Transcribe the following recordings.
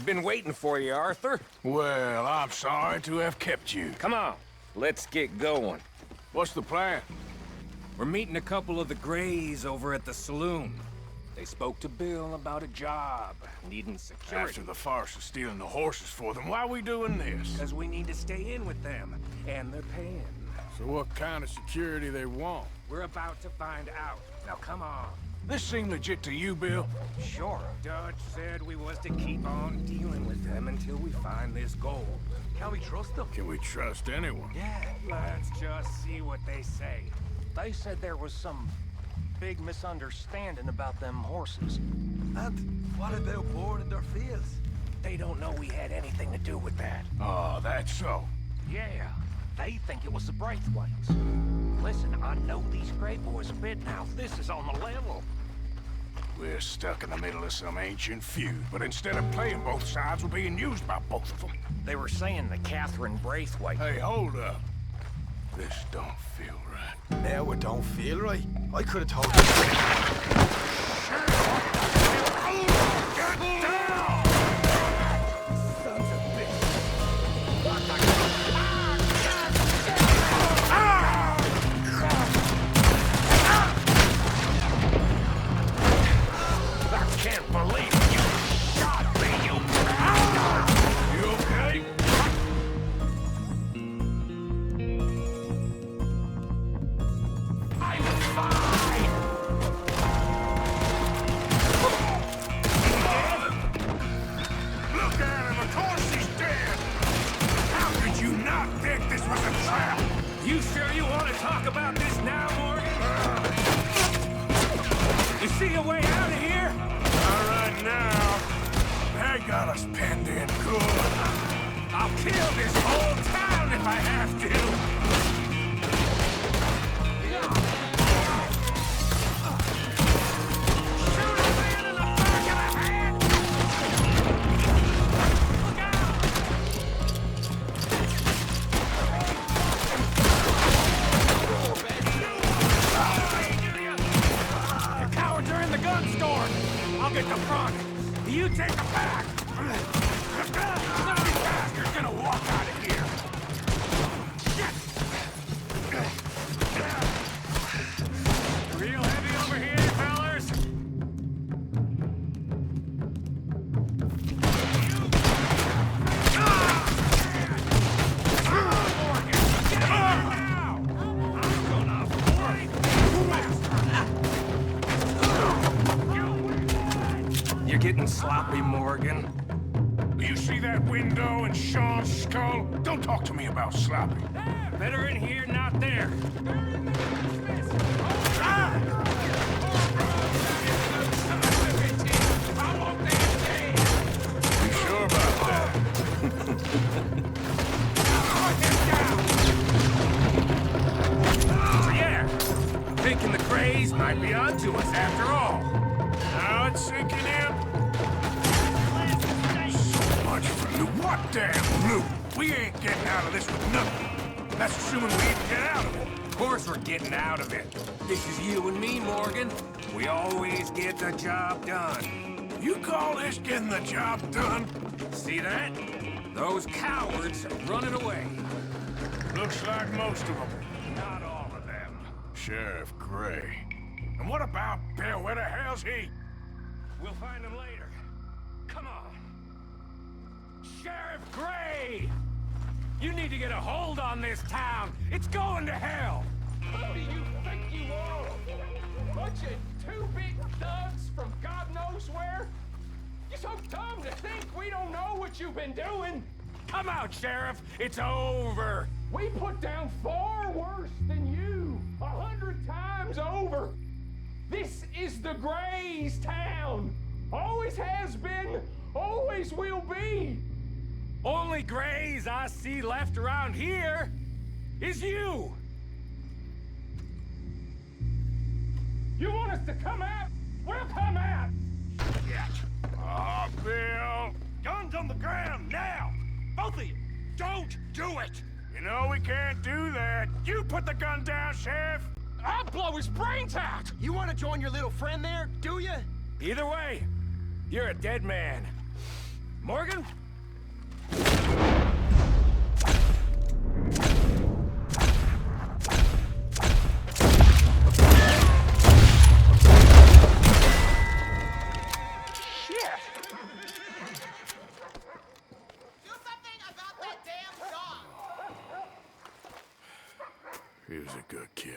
Been waiting for you, Arthur. Well, I'm sorry to have kept you. Come on, let's get going. What's the plan? We're meeting a couple of the Greys over at the saloon. They spoke to Bill about a job, needing security. After the farce of stealing the horses for them, why are we doing this? Because we need to stay in with them, and they're paying. So what kind of security they want? We're about to find out. Now come on. This seem legit to you, Bill? Sure. Dutch said we was to keep on dealing with them until we find this gold. Can we trust them? Can we trust anyone? Yeah, let's just see what they say. They said there was some big misunderstanding about them horses. And what about born in their fields? They don't know we had anything to do with that. Oh, that's so. Yeah, they think it was the Braithwaites. Listen, I know these Grey boys a bit now. This is on the level. We're stuck in the middle of some ancient feud, but instead of playing both sides, we're being used by both of them. They were saying that Catherine Braithwaite... Hey, hold up. This don't feel right. Now it don't feel right. I could have told you. Get down! Sons of bitches. What the... I can't believe you shot me, you bastard! You okay? I'm fine! Look at him, of course he's dead! How could you not think this was a trap? You sure you want to talk about this now, Morgan? You see a way out of here? All right now. They got us penned in good. I'll kill this whole town if I have to. Shoot a man in the back of the head! Look out! You cowards are in the gun store! I'll get the front! You take the back! None of these bastards gonna walk out of here! Real heavy over here, fellas? You're getting sloppy, Morgan. You see that window and Sean's skull? Don't talk to me about sloppy. Better in here, not there. You sure about that? So yeah, I'm thinking the Greys might be onto us after all. Now it's sinking in. So much for loot. What damn loot? We ain't getting out of this with nothing. That's assuming we even get out of it. Of course we're getting out of it. This is you and me, Morgan. We always get the job done. You call this getting the job done? See that? Those cowards are running away. Looks like most of them. Not all of them. Sheriff Gray. And what about Bill? Where the hell's he? We'll find him later. Come on. Sheriff Gray! You need to get a hold on this town. It's going to hell. Who do you think you are? Bunch of two-bit thugs from God knows where? You're so dumb to think we don't know what you've been doing. Come out, Sheriff. It's over. We put down far worse than you, 100 times over. This is the Greys' town. Always has been, always will be. Only Greys I see left around here is you. You want us to come out? We'll come out. Oh, Bill. Guns on the ground, now! Both of you, don't do it! You know we can't do that. You put the gun down, Sheriff. I'll blow his brains out. You want to join your little friend there, do you? Either way, you're a dead man. Morgan? He was a good kid.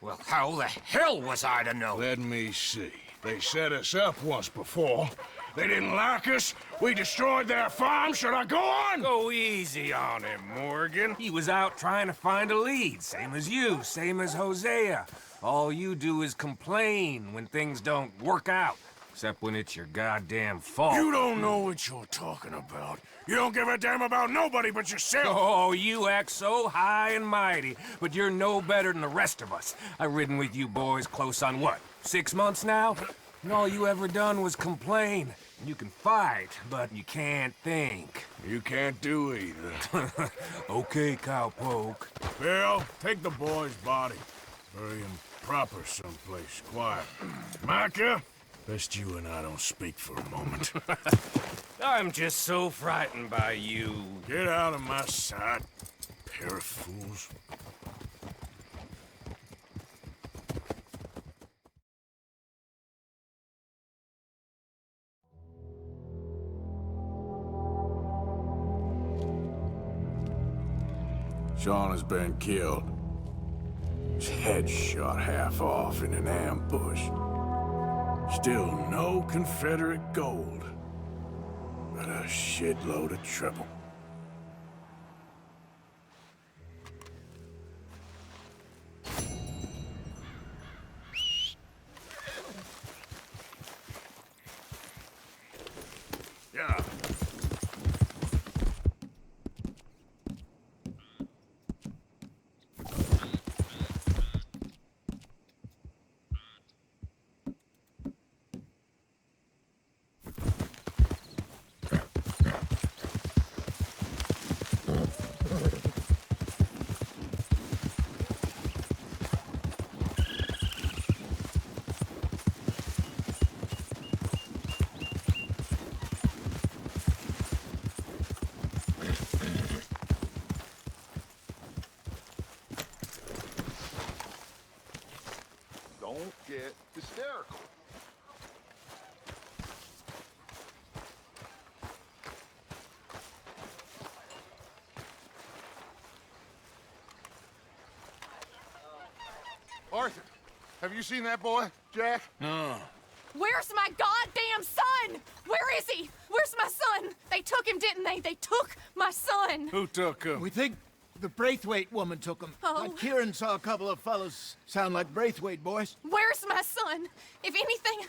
Well, how the hell was I to know? Let me see. They set us up once before. They didn't like us. We destroyed their farm. Should I go on? Go easy on him, Morgan. He was out trying to find a lead, same as you, same as Hosea. All you do is complain when things don't work out, except when it's your goddamn fault. You don't know what you're talking about. You don't give a damn about nobody but yourself. Oh, you act so high and mighty, but you're no better than the rest of us. I've ridden with you boys close on what, 6 months now? And all you ever done was complain. You can fight, but you can't think. You can't do either. Okay, cowpoke. Bill, take the boy's body. Bury him proper someplace quiet. Micah, best you and I don't speak for a moment. I'm just so frightened by you. Get out of my sight, pair of fools. Sean has been killed. His head shot half off in an ambush. Still no Confederate gold, but a shitload of trouble. Yeah. Don't get hysterical. Arthur, have you seen that boy, Jack? No. Where's my goddamn son? Where is he? Where's my son? They took him, didn't they? They took my son. Who took him? We think the Braithwaite woman took him. Oh. But Kieran saw a couple of fellows sound like Braithwaite boys. Where's my son? If anything,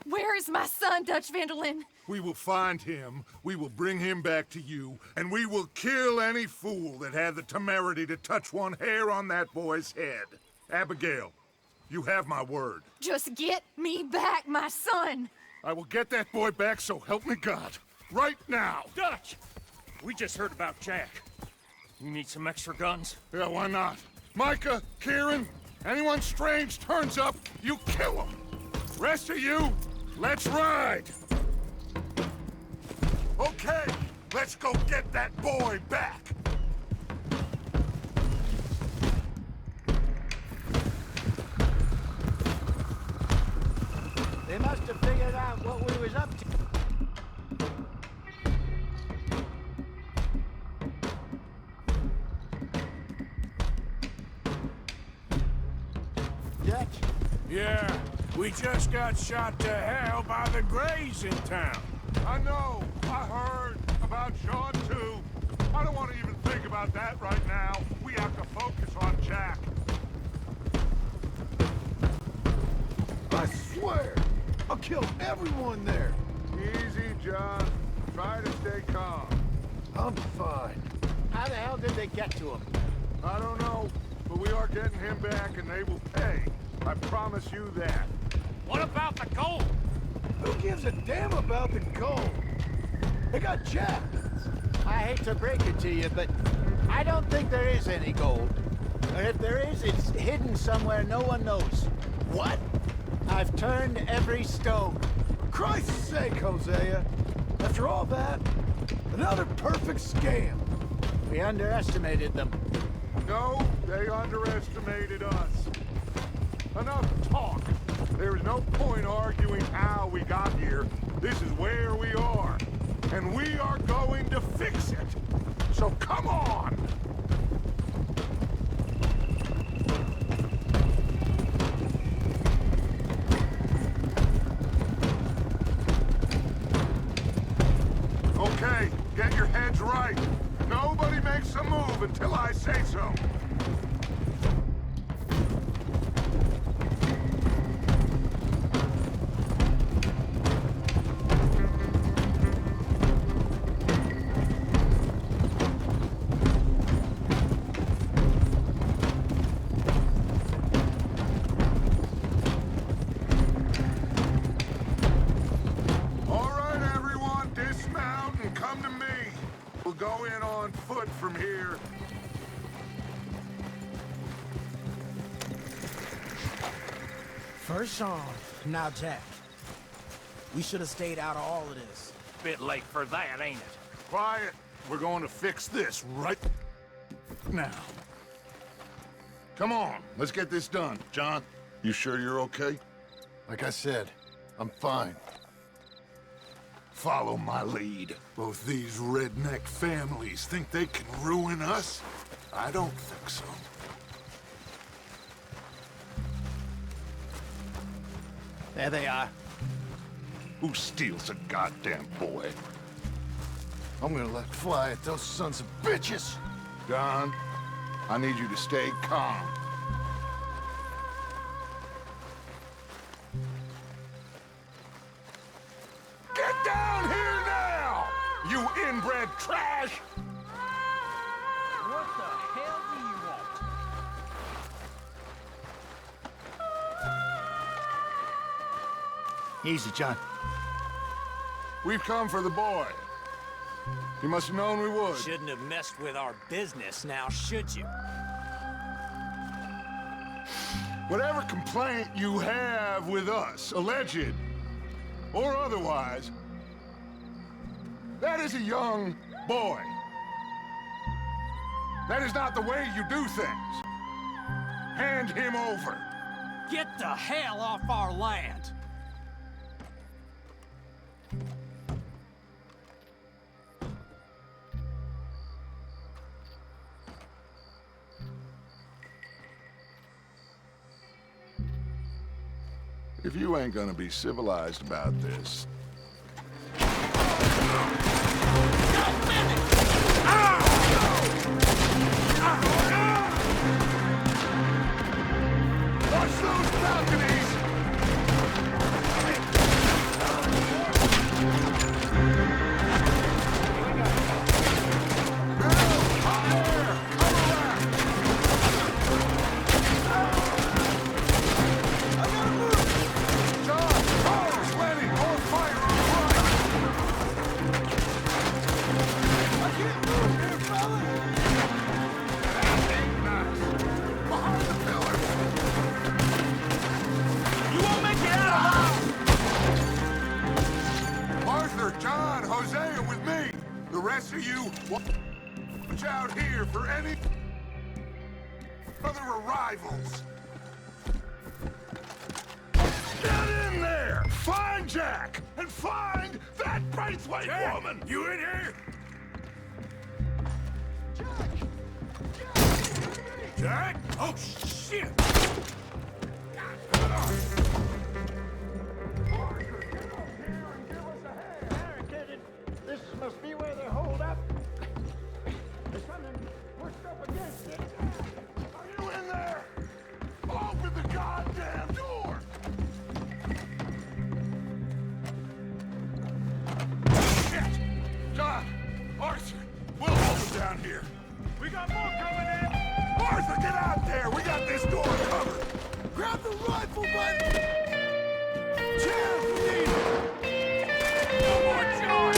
where is my son, Dutch Vanderlyn? We will find him, we will bring him back to you, and we will kill any fool that had the temerity to touch one hair on that boy's head. Abigail, you have my word. Just get me back, my son. I will get that boy back, so help me God. Right now. Dutch! We just heard about Jack. You need some extra guns? Yeah, why not? Micah, Kieran, anyone strange turns up, you kill him. Rest of you, let's ride. Okay, let's go get that boy back. They must have figured out what we was up to. Dutch, Yeah, we just got shot to hell by the Greys in town. I know, I heard about Sean too. I don't want to even think about that right now. We have to focus on Jack. I swear, I'll kill everyone there. Easy, John. Try to stay calm. I'm fine. how the hell did they get to him? I don't know, but we are getting him back and they will pay. I promise you that. What about the gold? Who gives a damn about the gold? They got Jack. I hate to break it to you, but I don't think there is any gold. Or if there is, it's hidden somewhere no one knows. What? I've turned every stone. Christ's sake, Hosea. After all that, another perfect scam. We underestimated them. No, they underestimated us. Enough talk. There is no point arguing how we got here. This is where we are. And we are going to fix it. So come on! Okay, get your heads right. Nobody makes a move until I say so. All right, everyone, dismount and come to me. We'll go in on foot from here. First song. Now, Jack. We should have stayed out of all of this. Bit late for that, ain't it? Quiet. We're going to fix this right now. Come on, let's get this done. John, you sure you're okay? Like I said, I'm fine. Follow my lead. Both these redneck families think they can ruin us? I don't think so. There they are. Who steals a goddamn boy? I'm gonna let fly at those sons of bitches. Don, I need you to stay calm. Get down here now, you inbred trash! What the hell do you want? Easy, John. We've come for the boy. You must have known we would. Shouldn't have messed with our business now, should you? Whatever complaint you have with us, alleged or otherwise, that is a young boy. That is not the way you do things. Hand him over. Get the hell off our land! If you ain't gonna be civilized about this... Watch those balconies! John, Hosea with me. The rest of you, watch out here for any other arrivals. Get in there! Find Jack! And find that Braithwaite woman! You in here? Jack? Oh, shit! This must be where they're holed up. There's something pushed up against it. Are you in there? Open the goddamn door! Shit! John! Arthur! We'll hold them down here. We got more coming in! Arthur, get out there! We got this door covered! Grab the rifle, bud! Jam, we need it! No more John!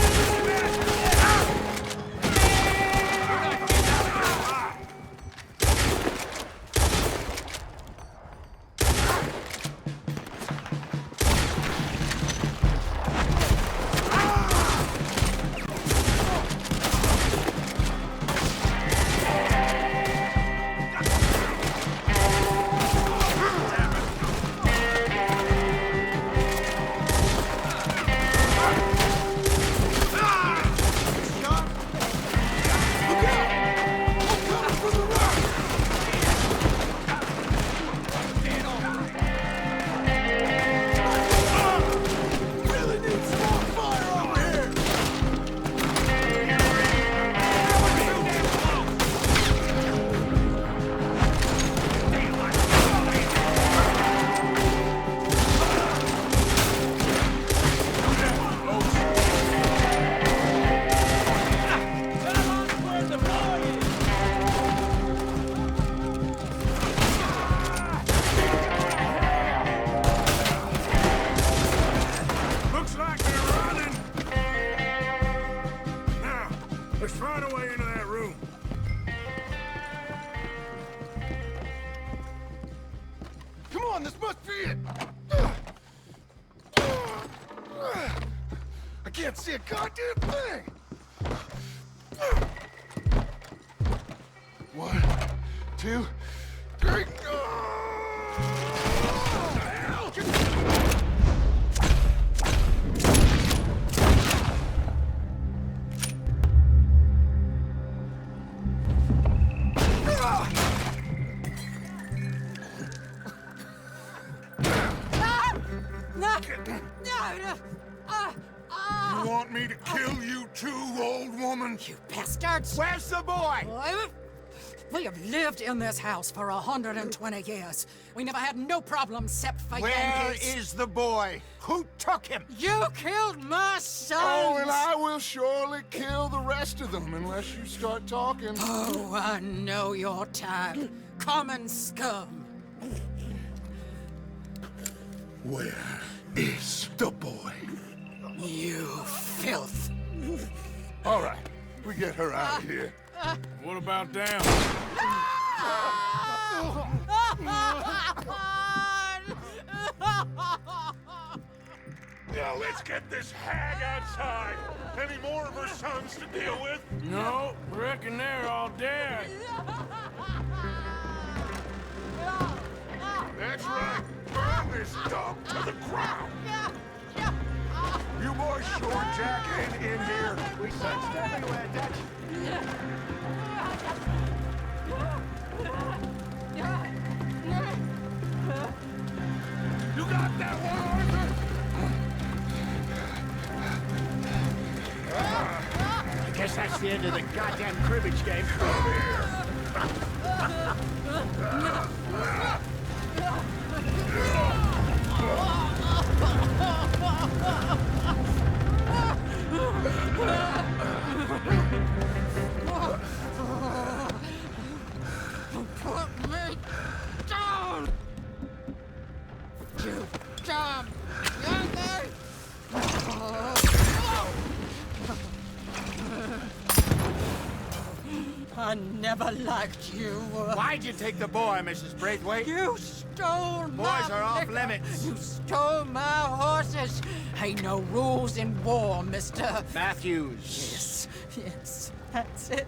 can't see a goddamn thing! 1, 2, 3. You want me to kill you too, old woman? You bastards! Where's the boy? We have lived in this house for 120 years. We never had no problems except for Where Yankees. is the boy? Who took him? You killed my son! Oh, and I will surely kill the rest of them unless you start talking. Oh, I know your type. Common scum. Where is the boy? You filth. All right, we get her out of here. What about them? Now let's get this hag outside. Any more of her sons to deal with? No, reckon they're all dead. That's right. Burn this dog to the ground. You boys sure Jack ain't in here. We searched everywhere, Dutch. You got that one, Arthur? I guess that's the end of the goddamn cribbage game. Put me down! You dumb Yankee! I never liked you. Why'd you take the boy, Mrs. Braithwaite? You stole my Boys are off liquor. limits. You stole my horses. Ain't no rules in war, mister. Matthews. Yes, that's it.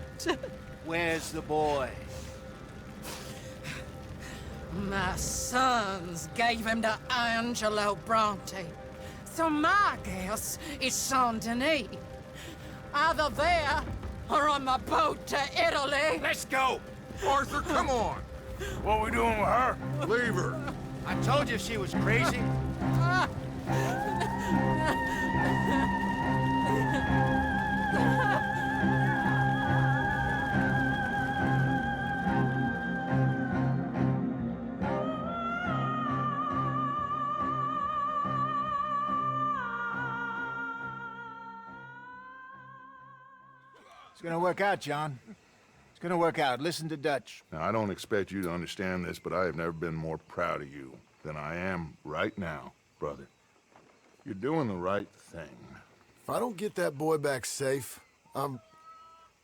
Where's the boy? My sons gave him to Angelo Bronte. So my guess is Saint Denis. Either there or on the boat to Italy. Let's go! Arthur, come on. What we doing with her? Leave her. I told you she was crazy. It's gonna work out, John. It's gonna work out. Listen to Dutch. Now, I don't expect you to understand this, but I have never been more proud of you than I am right now, brother. You're doing the right thing. If I don't get that boy back safe,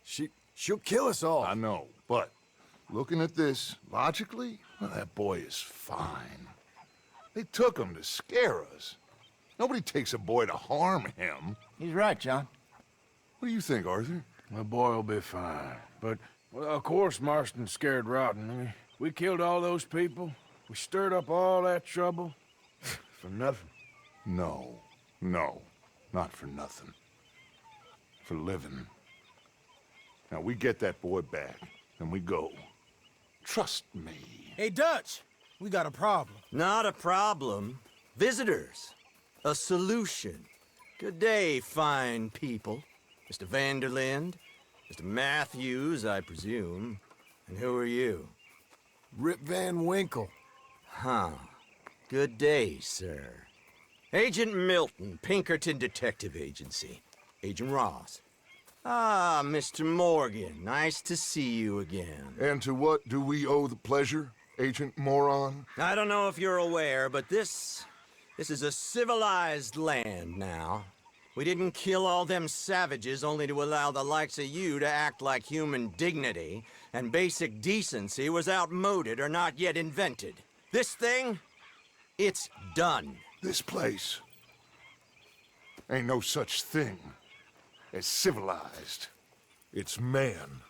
she'll kill us all. I know, but looking at this logically, well, that boy is fine. They took him to scare us. Nobody takes a boy to harm him. He's right, John. What do you think, Arthur? The boy will be fine. But, well, of course Marston's scared rotten. I mean, we killed all those people. We stirred up all that trouble. For nothing. No, not for nothing. For living. Now, we get that boy back, and we go. Trust me. Hey, Dutch, we got a problem. Not a problem. Visitors. A solution. Good day, fine people. Mr. Vanderlind, Mr. Matthews, I presume. And who are you? Rip Van Winkle. Huh. Good day, sir. Agent Milton, Pinkerton Detective Agency. Agent Ross. Ah, Mr. Morgan, nice to see you again. And to what do we owe the pleasure, Agent Moron? I don't know if you're aware, but this is a civilized land now. We didn't kill all them savages only to allow the likes of you to act like human dignity, and basic decency was outmoded or not yet invented. This thing, it's done. This place. Ain't no such thing as civilized. It's man,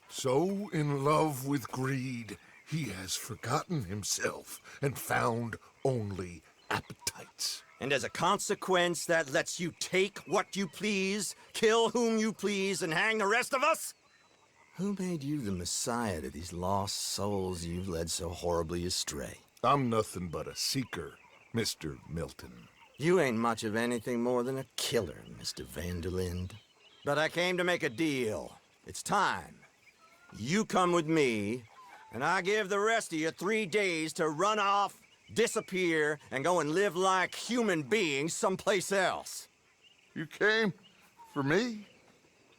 so in love with greed, he has forgotten himself and found only appetites. And as a consequence, that lets you take what you please, kill whom you please, and hang the rest of us? Who made you the messiah to these lost souls you've led so horribly astray? I'm nothing but a seeker, Mr. Milton. You ain't much of anything more than a killer, Mr. Vanderlind. But I came to make a deal. It's time. You come with me, and I give the rest of you 3 days to run off, disappear, and go and live like human beings someplace else. You came for me?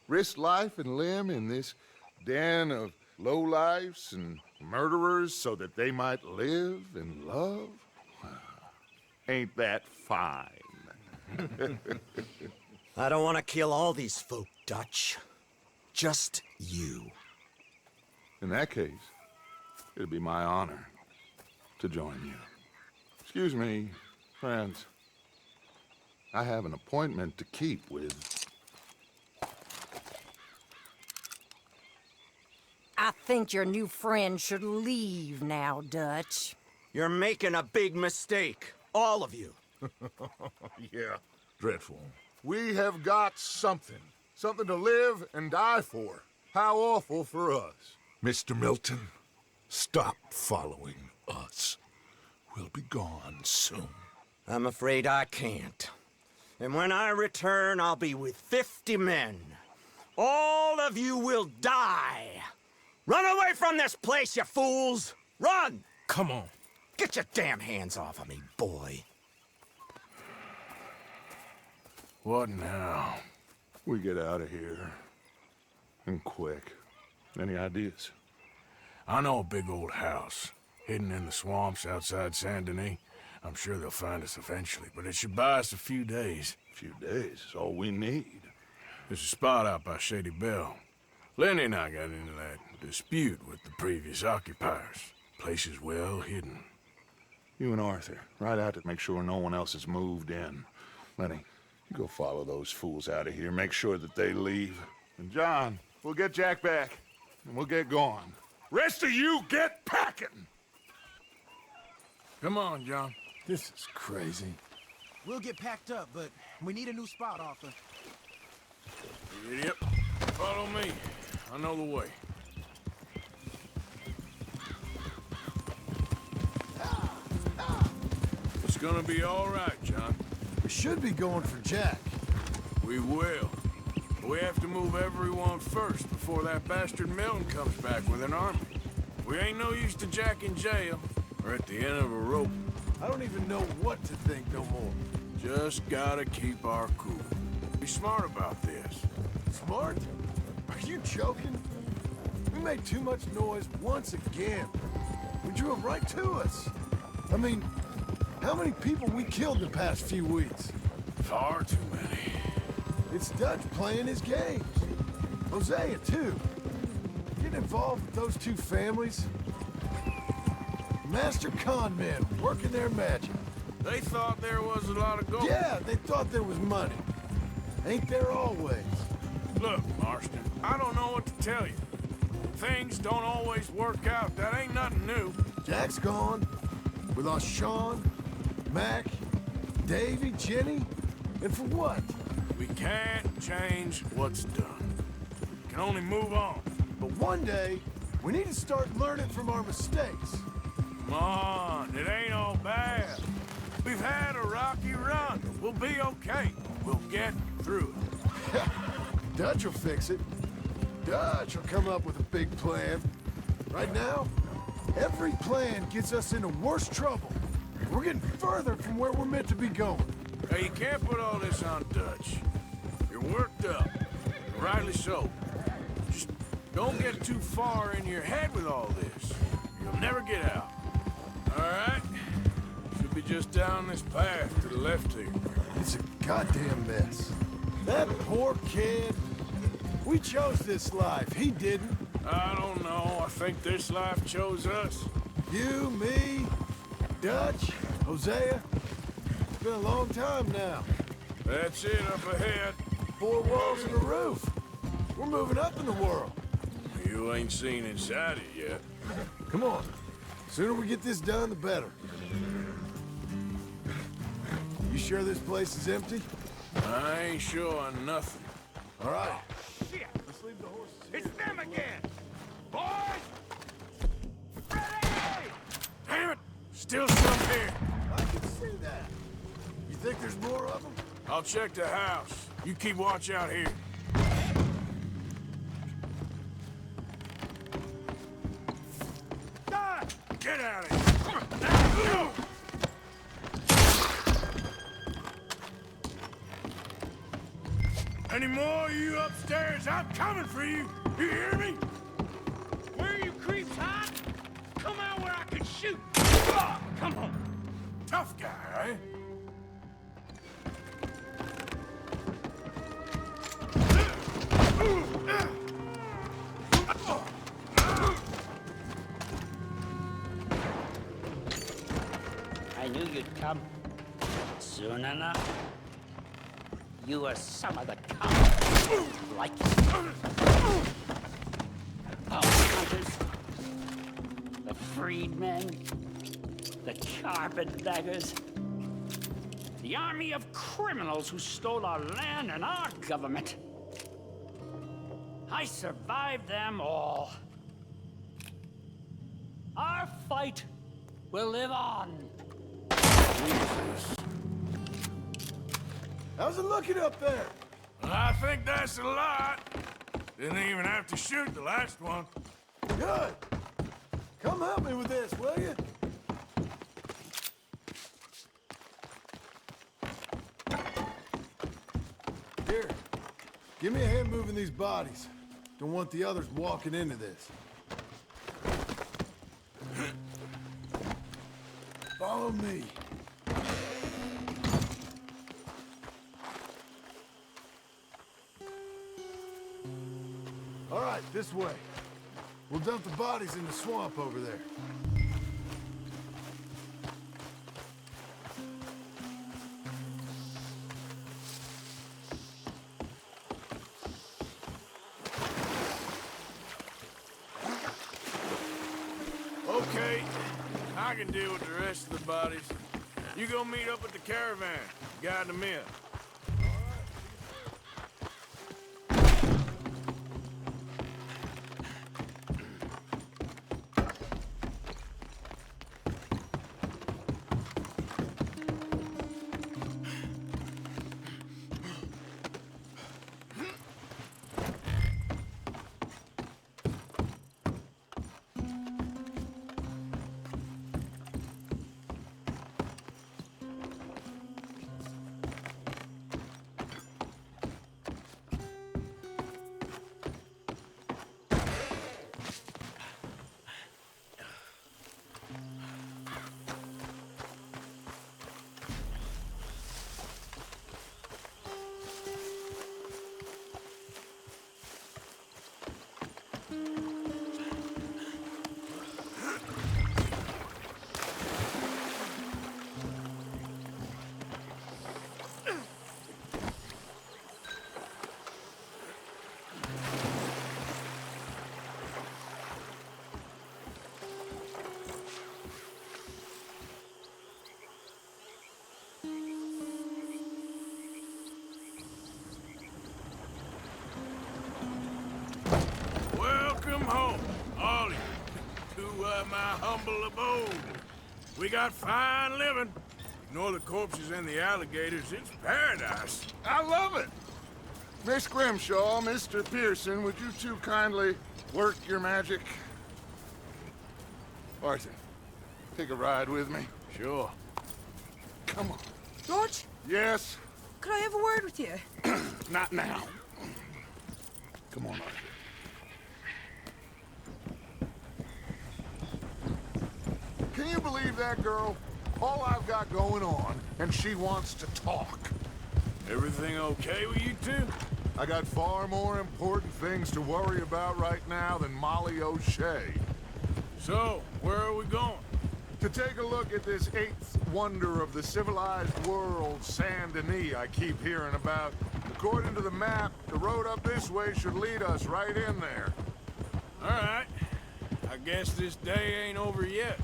Risk life and limb in this den of lowlifes and murderers so that they might live and love? Ain't that fine? I don't want to kill all these folk, Dutch. Just you. In that case, it'd be my honor to join you. Excuse me, friends. I have an appointment to keep with... I think your new friend should leave now, Dutch. You're making a big mistake. All of you. Yeah, dreadful. We have got something. Something to live and die for. How awful for us. Mr. Milton, stop following us. We'll be gone soon. I'm afraid I can't. And when I return, I'll be with 50 men. All of you will die. Run away from this place, you fools! Run! Come on. Get your damn hands off of me, boy. What now? We get out of here. And quick. Any ideas? I know a big old house, hidden in the swamps outside Saint Denis. I'm sure they'll find us eventually, but it should buy us a few days. A few days is all we need. There's a spot out by Shady Bell. Lenny and I got into that dispute with the previous occupiers. Place is well hidden. You and Arthur, ride out to make sure no one else has moved in. Lenny, you go follow those fools out of here. Make sure that they leave. And John, we'll get Jack back, and we'll get going. Rest of you, get packing! Come on, John. This is crazy. We'll get packed up, but we need a new spot, Arthur. Yep. Follow me. I know the way. It's gonna be all right, John. We should be going for Jack. We will. We have to move everyone first before that bastard Milton comes back with an army. We ain't no use to Jack in jail or at the end of a rope. I don't even know what to think no more. Just gotta keep our cool. Be smart about this. Smart? Are you joking? We made too much noise once again. We drew them right to us. I mean, how many people we killed the past few weeks? Far too many. It's Dutch playing his games. Hosea, too. Getting involved with those two families. Master con men working their magic. They thought there was a lot of gold. Yeah, they thought there was money. Ain't there always? Look, Marston, I don't know what to tell you. Things don't always work out. That ain't nothing new. Jack's gone. We lost Sean, Mac, Davy, Jenny. And for what? We can't change what's done. We can only move on. But one day, we need to start learning from our mistakes. Come on, it ain't all bad. We've had a rocky run. We'll be okay. We'll get through it. Dutch will fix it. Dutch will come up with a big plan. Right now, every plan gets us into worse trouble. We're getting further from where we're meant to be going. Hey, you can't put all this on Dutch. You're worked up. Rightly so. Just don't get too far in your head with all this. You'll never get out. All right? Should be just down this path to the left here. It's a goddamn mess. That poor kid. We chose this life. He didn't. I don't know. I think this life chose us. You, me, Dutch, Hosea. It's been a long time now. That's it up ahead. 4 walls and a roof. We're moving up in the world. You ain't seen inside it yet. Come on. Sooner we get this done, the better. You sure this place is empty? I ain't sure on nothing. All right. Shit! Let's leave the horses here. It's them again! Boys! Ready! Damn it! Still some here. I can see that. You think there's more of them? I'll check the house. You keep watch out here. Get out of here! Now, go! Any more of you upstairs? I'm coming for you! You hear me? Where are you creeps hiding? Come out where I can shoot! Come on! Tough guy, eh? I knew you'd come. Soon enough. You are some of the common like power hunters, the freedmen, the carpetbaggers, the army of criminals who stole our land and our government. I survived them all. Our fight will live on. How's it looking up there? I think that's a lot. Didn't even have to shoot the last one. Good. Come help me with this, will you? Here. Give me a hand moving these bodies. Don't want the others walking into this. Follow me. All right, this way. We'll dump the bodies in the swamp over there. Okay, I can deal with the rest of the bodies. You go meet up with the caravan, guide them in. Welcome home, all of you, to my humble abode. We got fine living. Ignore the corpses and the alligators, it's paradise. I love it. Miss Grimshaw, Mr. Pearson, would you two kindly work your magic? Arthur, take a ride with me. Sure. Come on. George, Yes? could I have a word with you? Not now. Come on, Arthur. Can you believe that girl? All I've got going on, and she wants to talk. Everything okay with you two? I got far more important things to worry about right now than Molly O'Shea. So, where are we going? To take a look at this eighth wonder of the civilized world, Saint Denis, I keep hearing about. According to the map, the road up this way should lead us right in there. All right. I guess this day ain't over yet.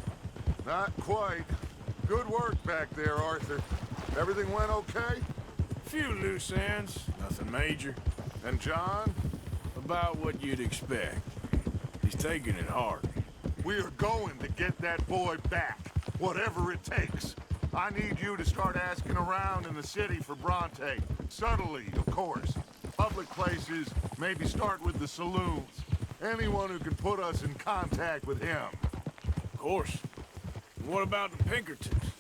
Not quite. Good work back there, Arthur. Everything went okay? Few loose ends, nothing major. And John? About what you'd expect. He's taking it hard. We are going to get that boy back, whatever it takes. I need you to start asking around in the city for Bronte. Subtly, of course. Public places, maybe start with the saloons. Anyone who can put us in contact with him. Of course. And what about the Pinkertons?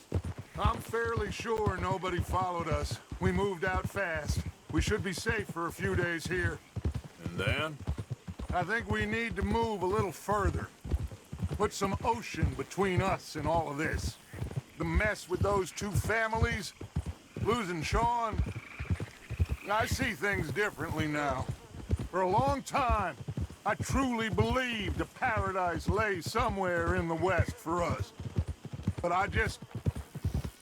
I'm fairly sure nobody followed us. We moved out fast. We should be safe for a few days here. And then? I think we need to move a little further. Put some ocean between us and all of this. The mess with those two families, losing Sean. I see things differently now. For a long time, I truly believed a paradise lay somewhere in the West for us. But I just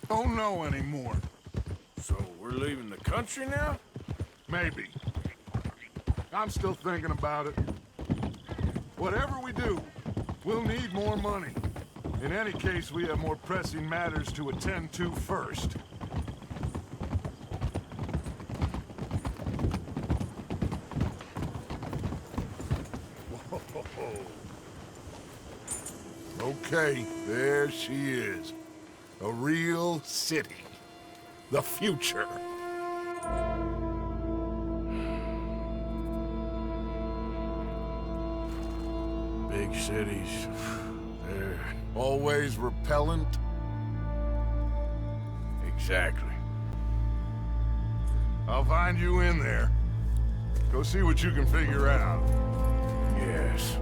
don't know anymore. So we're leaving the country now? Maybe. I'm still thinking about it. Whatever we do, we'll need more money. In any case, we have more pressing matters to attend to first. Whoa. Okay, there she is. A real city. The future. Big cities. They're always repellent. Exactly. I'll find you in there. Go see what you can figure out. Yes.